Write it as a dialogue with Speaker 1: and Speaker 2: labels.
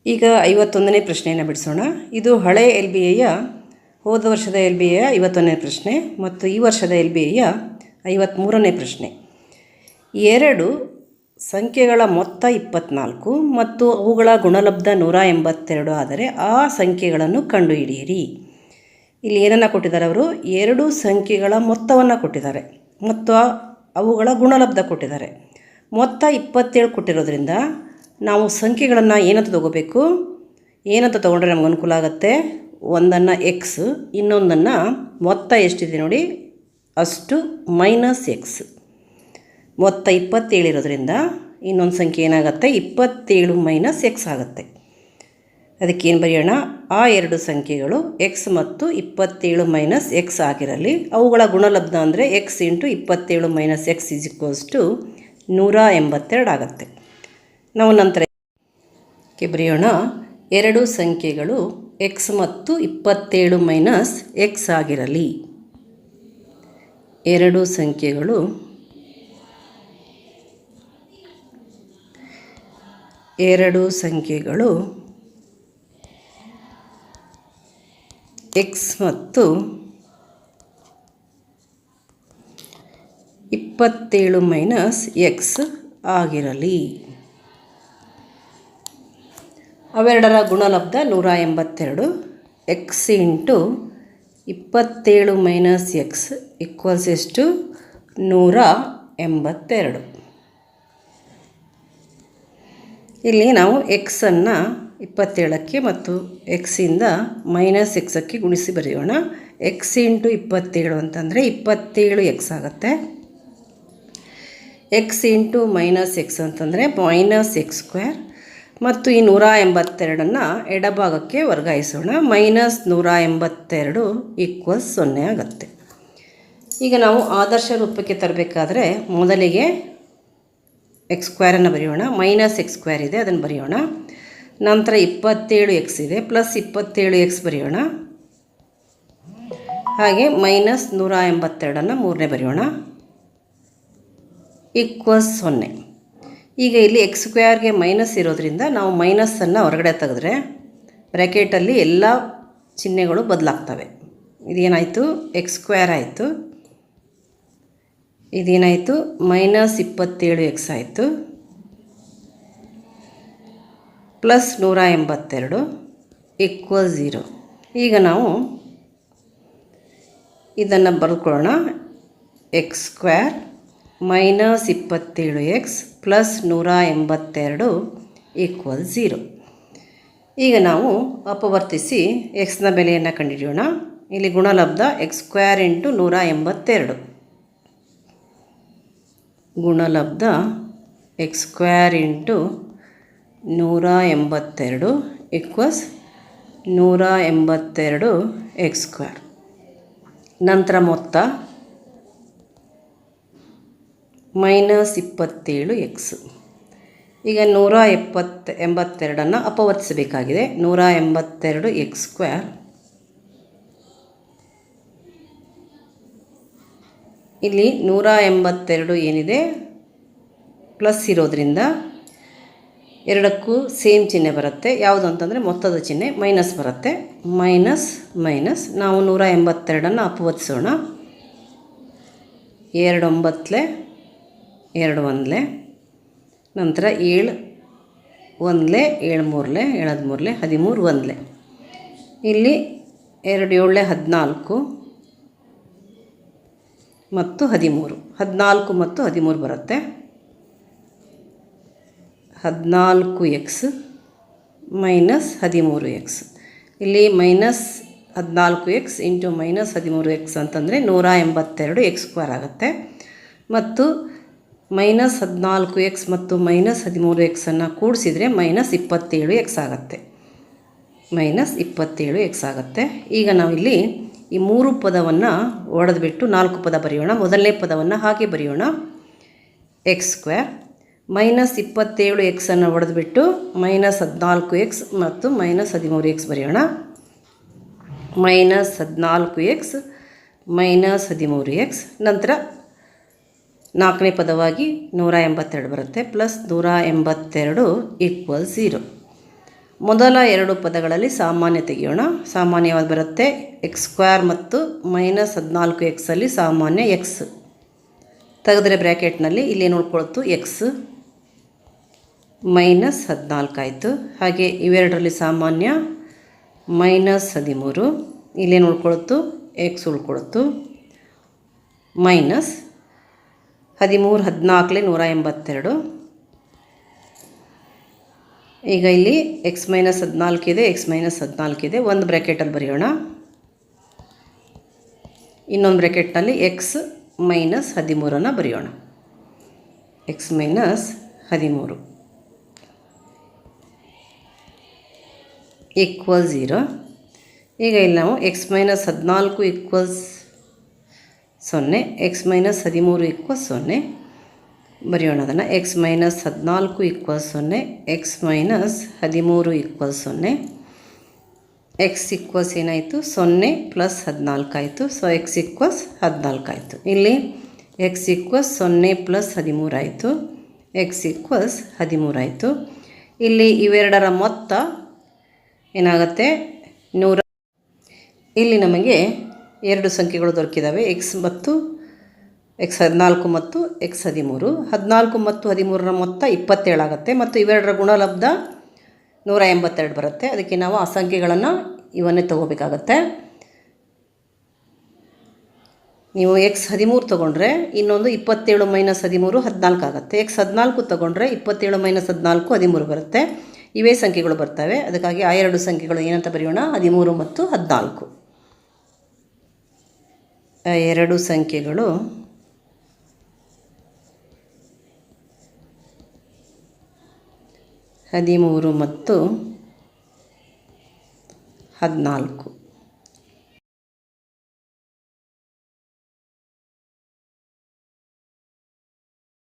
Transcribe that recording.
Speaker 1: ಈಗ 51ನೇ ಪ್ರಶ್ನೆಯನ್ನು ಬಿಡಿಸೋಣ. ಇದು ಹಳೆ LBIಯ ಹೋದ ವರ್ಷದ LBIಯ 51ನೇ ಪ್ರಶ್ನೆ ಮತ್ತು ಈ ವರ್ಷದ LBIಯ 53ನೇ ಪ್ರಶ್ನೆ. ಎರಡು ಸಂಖ್ಯೆಗಳ ಮೊತ್ತ 24 ಮತ್ತು ಅವುಗಳ ಗುಣಲಬ್ಧ 182 ಆದರೆ ಆ ಸಂಖ್ಯೆಗಳನ್ನು ಕಂಡುಹಿಡಿಯಿರಿ. ಇಲ್ಲಿ ಏನನ್ನು ಕೊಟ್ಟಿದ್ದಾರೆ ಅವರು? ಎರಡು ಸಂಖ್ಯೆಗಳ ಮೊತ್ತವನ್ನು ಕೊಟ್ಟಿದ್ದಾರೆ ಮತ್ತು ಅವುಗಳ ಗುಣಲಬ್ಧ ಕೊಟ್ಟಿದ್ದಾರೆ. ಮೊತ್ತ 27 ಕೊಟ್ಟಿರೋದ್ರಿಂದ ನಾವು ಸಂಖ್ಯೆಗಳನ್ನು ಏನಂತ ತಗೋಬೇಕು? ಏನಂತ ತೊಗೊಂಡ್ರೆ ನಮ್ಗೆ ಅನುಕೂಲ ಆಗುತ್ತೆ? ಒಂದನ್ನು ಎಕ್ಸ್, ಇನ್ನೊಂದನ್ನು ಮೊತ್ತ ಎಷ್ಟಿದೆ ನೋಡಿ ಅಷ್ಟು -x. ಮೊತ್ತ 27 ಇರೋದ್ರಿಂದ ಇನ್ನೊಂದು ಸಂಖ್ಯೆ ಏನಾಗುತ್ತೆ? 27 - x ಆಗುತ್ತೆ. ಅದಕ್ಕೇನು ಬರೆಯೋಣ? ಆ ಎರಡು ಸಂಖ್ಯೆಗಳು x ಮತ್ತು 27 - x ಆಗಿರಲಿ. ಅವುಗಳ ಗುಣಲಬ್ಧ ಅಂದರೆ x × 27 - x = 182 ಆಗುತ್ತೆ. ನಾವು ನಂತರ ಬರೆಯೋಣ. ಎರಡು ಸಂಖ್ಯೆಗಳು x ಮತ್ತು 27 - x ಆಗಿರಲಿ. ಎರಡು ಸಂಖ್ಯೆಗಳು x ಮತ್ತು 27 - x ಆಗಿರಲಿ. ಅವೆರಡರ ಗುಣಲಬ್ಧ 182. x × 27 - x = ಎಷ್ಟು? 182. ಇಲ್ಲಿ ನಾವು ಎಕ್ಸನ್ನು 27ಕ್ಕೆ ಮತ್ತು ಎಕ್ಸಿಂದ -xಕ್ಕೆ ಗುಣಿಸಿ ಬರೆಯೋಣ. x × 27 ಅಂತಂದರೆ 27x ಆಗುತ್ತೆ. x × -x ಅಂತಂದರೆ -x² ಮತ್ತು ಈ 182ನ್ನು ಎಡಭಾಗಕ್ಕೆ ವರ್ಗಾಯಿಸೋಣ. -182 = 0 ಆಗುತ್ತೆ. ಈಗ ನಾವು ಆದರ್ಶ ರೂಪಕ್ಕೆ ತರಬೇಕಾದ್ರೆ ಮೊದಲಿಗೆ x² ಬರೆಯೋಣ. -x² ಇದೆ, ಅದನ್ನು ಬರೆಯೋಣ. ನಂತರ 27x ಇದೆ, +27x ಬರೆಯೋಣ. ಹಾಗೆ -182ನ್ನು ಮೂರನೇ ಬರೆಯೋಣ =0. ಈಗ ಇಲ್ಲಿ x² ಮೈನಸ್ ಇರೋದ್ರಿಂದ ನಾವು ಮೈನಸ್ಸನ್ನು ಹೊರಗಡೆ ತೆಗೆದ್ರೆ ಬ್ರ್ಯಾಕೆಟಲ್ಲಿ ಎಲ್ಲ ಚಿಹ್ನೆಗಳು ಬದಲಾಗ್ತವೆ. ಇದೇನಾಯಿತು? x² ಆಯಿತು. ಇದೇನಾಯಿತು? -27x ಆಯಿತು, +182 = 0. ಈಗ ನಾವು ಇದನ್ನು ಬರ್ಕೊಳ್ಳೋಣ. x² -27x +182 = 0. ಈಗ ನಾವು ಅಪವರ್ತಿಸಿ ಎಕ್ಸ್ನ ಬೆಲೆಯನ್ನು ಕಂಡುಹಿಡಿಯೋಣ. ಇಲ್ಲಿ ಗುಣಲಬ್ಧ x² × 182. ಗುಣಲಬ್ಧ x² × 182 = 182x². ನಂತರ ಮೊತ್ತ -27x. ಈಗ 182ನ್ನು ಅಪವರ್ತಿಸಬೇಕಾಗಿದೆ. 182x². ಇಲ್ಲಿ 182 ಏನಿದೆ ಪ್ಲಸ್ ಇರೋದ್ರಿಂದ ಎರಡಕ್ಕೂ ಸೇಮ್ ಚಿಹ್ನೆ ಬರುತ್ತೆ. ಯಾವುದು ಅಂತಂದರೆ ಮೊತ್ತದ ಚಿಹ್ನೆ ಮೈನಸ್ ಬರುತ್ತೆ. ಮೈನಸ್ ನಾವು 182ನ್ನು ಅಪವರ್ತಿಸೋಣ. 2 9 2 1 ನಂತರ 7 1 7 3 7 3 13 1. ಇಲ್ಲಿ 2 7 14 ಮತ್ತು 13. 14 ಮತ್ತು 13 ಬರುತ್ತೆ. 14x -13x. ಇಲ್ಲಿ -14x × -13x ಅಂತಂದರೆ 182x² ಆಗುತ್ತೆ. ಮತ್ತು -14x ಮತ್ತು -13xನ್ನು ಕೂಡಿಸಿದರೆ -27x ಆಗುತ್ತೆ. -27x ಆಗುತ್ತೆ. ಈಗ ನಾವಿಲ್ಲಿ ಈ ಮೂರು ಪದವನ್ನು ಒಡೆದುಬಿಟ್ಟು 4 ಪದ ಬರೆಯೋಣ. ಮೊದಲನೇ ಪದವನ್ನು ಹಾಗೆ ಬರೆಯೋಣ. x² -27xನ್ನು ಒಡೆದುಬಿಟ್ಟು -14x ಮತ್ತು -13x ಬರೆಯೋಣ. -14x -13x. ನಂತರ ನಾಲ್ಕನೇ ಪದವಾಗಿ 182 ಬರುತ್ತೆ. +182 = 0. ಮೊದಲ ಎರಡು ಪದಗಳಲ್ಲಿ ಸಾಮಾನ್ಯ ತೆಗೆಯೋಣ. ಸಾಮಾನ್ಯವಾಗಿ ಬರುತ್ತೆ x² ಮತ್ತು -14xಲ್ಲಿ ಸಾಮಾನ್ಯ x ತೆಗೆದರೆ ಬ್ರ್ಯಾಕೆಟ್ನಲ್ಲಿ ಇಲ್ಲಿ ಉಳ್ಕೊಳ್ತು x -14 ಆಯಿತು. ಹಾಗೆ ಇವೆರಡರಲ್ಲಿ ಸಾಮಾನ್ಯ -13 ಇಲ್ಲೇನು ಉಳ್ಕೊಳ್ತು x ಉಳ್ಕೊಳ್ತು -13 14 182. ಈಗ ಇಲ್ಲಿ x -14 ಇದೆ, x -14 ಇದೆ. ಒಂದು ಬ್ರ್ಯಾಕೆಟಲ್ಲಿ ಬರೆಯೋಣ. ಇನ್ನೊಂದು ಬ್ರ್ಯಾಕೆಟ್ನಲ್ಲಿ x -13 ಬರೆಯೋಣ. x -13 = 0. ಈಗ ಇಲ್ಲಿ ನಾವು x -14 = 0, x -13 = 0 ಬರೆಯೋಣ. ಅದನ್ನು x -14 = 0, x -13 = 0. x ಏನಾಯಿತು 0 + 14 ಆಯಿತು. ಸೊ x = 14 ಆಯಿತು. ಇಲ್ಲಿ x = 0 + 13 ಆಯಿತು. x = 13 ಆಯಿತು. ಇಲ್ಲಿ ಇವೆರಡರ ಮೊತ್ತ ಏನಾಗುತ್ತೆ 100. ಇಲ್ಲಿ ನಮಗೆ ಎರಡು ಸಂಖ್ಯೆಗಳು ದೊರಕಿದ್ದಾವೆ, x14 ಮತ್ತು x 13. 14 ಮತ್ತು 13ರ ಮೊತ್ತ 27 ಆಗುತ್ತೆ ಮತ್ತು ಇವೆರಡರ ಗುಣಲಬ್ಧ 182 ಬರುತ್ತೆ. ಅದಕ್ಕೆ ನಾವು ಆ ಸಂಖ್ಯೆಗಳನ್ನು ಇವನ್ನೇ ತಗೋಬೇಕಾಗತ್ತೆ. ನೀವು x 13 ತೊಗೊಂಡ್ರೆ ಇನ್ನೊಂದು 27 - 13 14 ಆಗುತ್ತೆ. x 14 ತೊಗೊಂಡ್ರೆ 27 - 14 13 ಬರುತ್ತೆ. ಇವೇ ಸಂಖ್ಯೆಗಳು ಬರ್ತವೆ. ಅದಕ್ಕಾಗಿ ಆ ಎರಡು ಸಂಖ್ಯೆಗಳು ಏನಂತ ಬರೆಯೋಣ 13 ಮತ್ತು 14. ಆ ಎರಡು ಸಂಖ್ಯೆಗಳು 13 ಮತ್ತು 14.